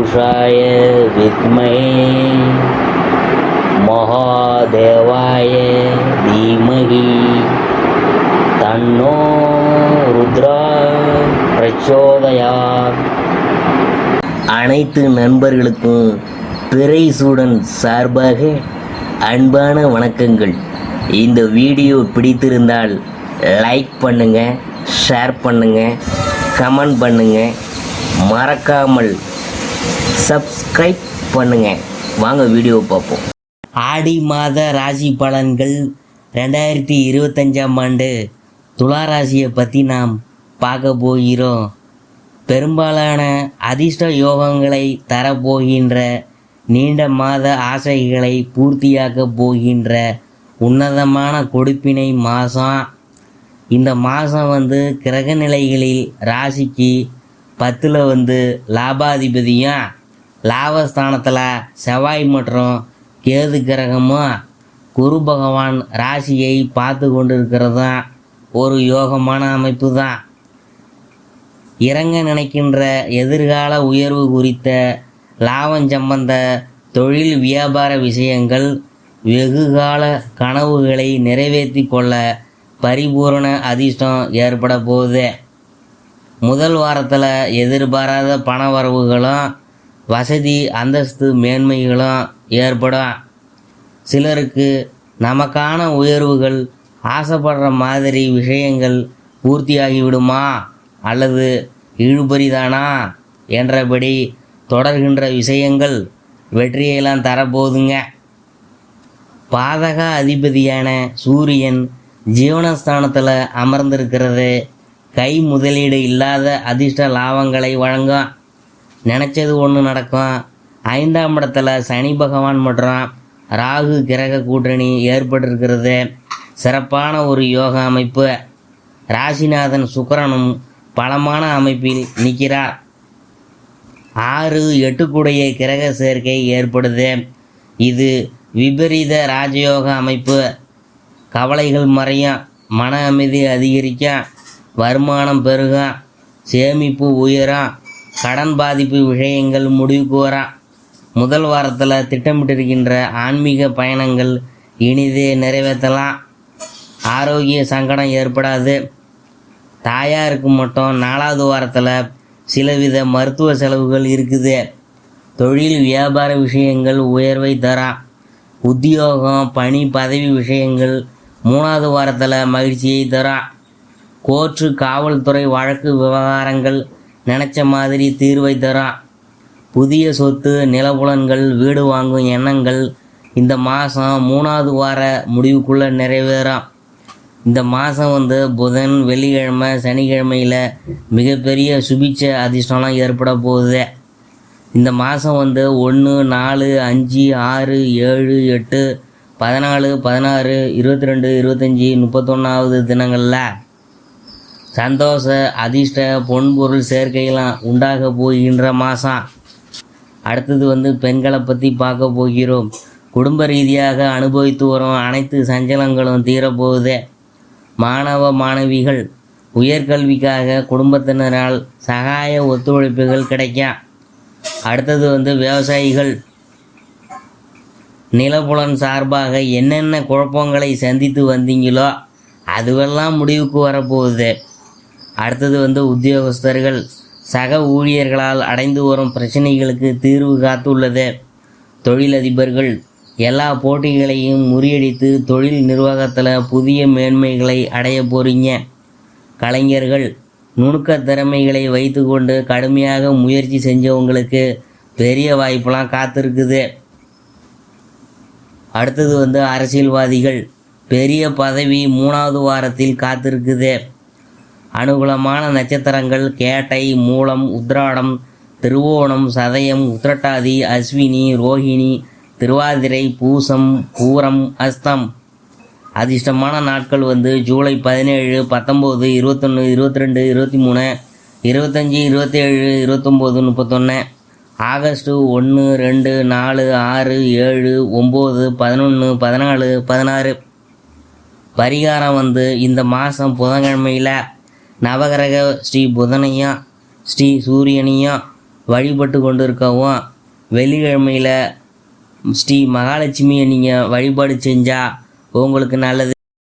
पुरुषाय विद्महे महादेवाय धीमहि तन्नो रुद्रा प्रचोदयात्. அனைத்து நண்பர்களுக்கும் பிறைசூடன் சார்பாக அன்பான வணக்கங்கள். இந்த வீடியோ பிடித்திருந்தால் லைக் பண்ணுங்கள், ஷேர் பண்ணுங்கள், கமெண்ட் பண்ணுங்கள், மறக்காமல் சப்ஸ்கிரைப் பண்ணுங்கள். வாங்க வீடியோ பார்ப்போம். ஆடி மாத ராசி பலன்கள் 2025ஆம் ஆண்டு துலா ராசியை பற்றி நாம் பார்க்க போகிறோம். பெரும்பாலான அதிர்ஷ்ட யோகங்களை தரப்போகின்ற, நீண்ட மாத ஆசைகளை பூர்த்தியாக்க போகின்ற உன்னதமான கொடுப்பினை மாதம். இந்த மாதம் கிரக நிலைகளில் ராசிக்கு 10ல் லாபாதிபதியும், லாபஸ்தானத்தில் செவ்வாய் மற்றும் கேது கிரகமும், குரு பகவான் ராசியை பார்த்து கொண்டிருக்கிறதும் ஒரு யோகமான அமைப்பு தான். இறங்க நினைக்கின்ற எதிர்கால உயர்வு குறித்த லாபம் சம்பந்த தொழில் வியாபார விஷயங்கள், வெகுகால கனவுகளை நிறைவேற்றி கொள்ள பரிபூரண அதிர்ஷ்டம் ஏற்பட போகுது. முதல் வாரத்தில் எதிர்பாராத பண வரவுகளும், வசதி அந்தஸ்து மேன்மைகளும் ஏற்படும். சிலருக்கு நமக்கான உயர்வுகள் ஆசைப்படுற மாதிரி விஷயங்கள் பூர்த்தியாகிவிடுமா அல்லது இழுபறிதானா என்றபடி தொடர்கின்ற விஷயங்கள் வெற்றியெல்லாம் தரப்போகுதுங்க. பாதக அதிபதியான சூரியன் ஜீவனஸ்தானத்தில் அமர்ந்திருக்கிறது கை முதலீடு இல்லாத அதிர்ஷ்ட லாபங்களை வழங்கும். நினச்சது ஒன்று நடக்கும். 5ஆம் இடத்துல சனி பகவான் மற்றும் ராகு கிரக கூட்டணி ஏற்பட்டிருக்கிறது சிறப்பான ஒரு யோக அமைப்பு. ராசிநாதன் சுக்கிரனும் பலமான அமைப்பில் நிற்கிறார். 6, 8 கூடைய கிரக சேர்க்கை ஏற்படுது. இது விபரீத ராஜயோக அமைப்பு. கவலைகள் மறையும், மன அமைதி அதிகரிக்கும், வருமானம் பெருகும், சேமிப்பு உயரும், கடன் பாதிப்பு விஷயங்கள் முடிவுக்கு வரும். முதல் வாரத்தில் திட்டமிட்டிருக்கின்ற ஆன்மீக பயணங்கள் இனிதே நிறைவேற்றலாம். ஆரோக்கிய சங்கடம் ஏற்படாது. தாயாருக்கு மட்டும் 4வது வாரத்தில் சிலவித மருத்துவ செலவுகள் இருக்குது. தொழில் வியாபார விஷயங்கள் உயர்வை தரும். உத்தியோகம் பணி பதவி விஷயங்கள் 3வது வாரத்தில் மகிழ்ச்சியை தரும். கோர்ட்டு காவல்துறை வழக்கு விவகாரங்கள் நினச்ச மாதிரி தீர்வை தரும். புதிய சொத்து நிலப்புலன்கள் வீடு வாங்கும் எண்ணங்கள் இந்த மாதம் 3வது வார முடிவுக்குள்ளே நிறைவேறும். இந்த மாதம் புதன், வெள்ளிக்கிழமை, சனிக்கிழமையில் மிகப்பெரிய சுபிட்ச அதிர்ஷ்டம்லாம் ஏற்பட போகுது. இந்த மாதம் 1, 4, 5, 6, 7, 8, 14, 16, 22, 25, 31வது தினங்களில் சந்தோஷ அதிர்ஷ்ட பொன்பொருள் சேர்க்கையெல்லாம் உண்டாக போகின்ற மாதம். அடுத்தது பெண்களை பற்றி பார்க்க போகிறோம். குடும்ப ரீதியாக அனுபவித்து வரும் அனைத்து சஞ்சலங்களும் தீரப்போகுது. மாணவ மாணவிகள் உயர்கல்விக்காக குடும்பத்தினரால் சகாய ஒத்துழைப்புகள் கிடைக்கும். அடுத்தது விவசாயிகள் நிலப்புலன் சார்பாக என்னென்ன குழப்பங்களை சந்தித்து வந்தீங்களோ அதுவெல்லாம் முடிவுக்கு வரப்போகுது. அடுத்தது உத்தியோகஸ்தர்கள் சக ஊழியர்களால் அடைந்து வரும் பிரச்சனைகளுக்கு தீர்வு காத்துள்ளது. தொழிலதிபர்கள் எல்லா போட்டிகளையும் முறியடித்து தொழில் நிர்வாகத்தில் புதிய மேன்மைகளை அடைய போகிறீங்க. கலைஞர்கள் நுணுக்க திறமைகளை வைத்து கொண்டு கடுமையாக முயற்சி செஞ்சவங்களுக்கு பெரிய வாய்ப்பெலாம் காத்திருக்குது. அடுத்தது அரசியல்வாதிகள் பெரிய பதவி 3வது வாரத்தில் காத்திருக்குது. அனுகூலமான நட்சத்திரங்கள் கேட்டை, மூலம், உத்திராடம், திருவோணம், சதயம், உத்திரட்டாதி, அஸ்வினி, ரோஹிணி, திருவாதிரை, பூசம், பூரம், அஸ்தம். அதிர்ஷ்டமான நாட்கள் ஜூலை 17, 19, 21, 22, 23, 25, 27, 29, 31, ஆகஸ்ட் 1, 2, 4, 6, 7, 9, 11, 14, 16. பரிகாரம் இந்த மாதம் புதன்கிழமையில் நவகிரக ஸ்ரீ புதனையும் ஸ்ரீ சூரியனையும் வழிபட்டு கொண்டு இருக்கவும், வெள்ளிக்கிழமையில் ஸ்ரீ மகாலட்சுமியை நீங்கள் வழிபாடு செஞ்சால் உங்களுக்கு நல்லது.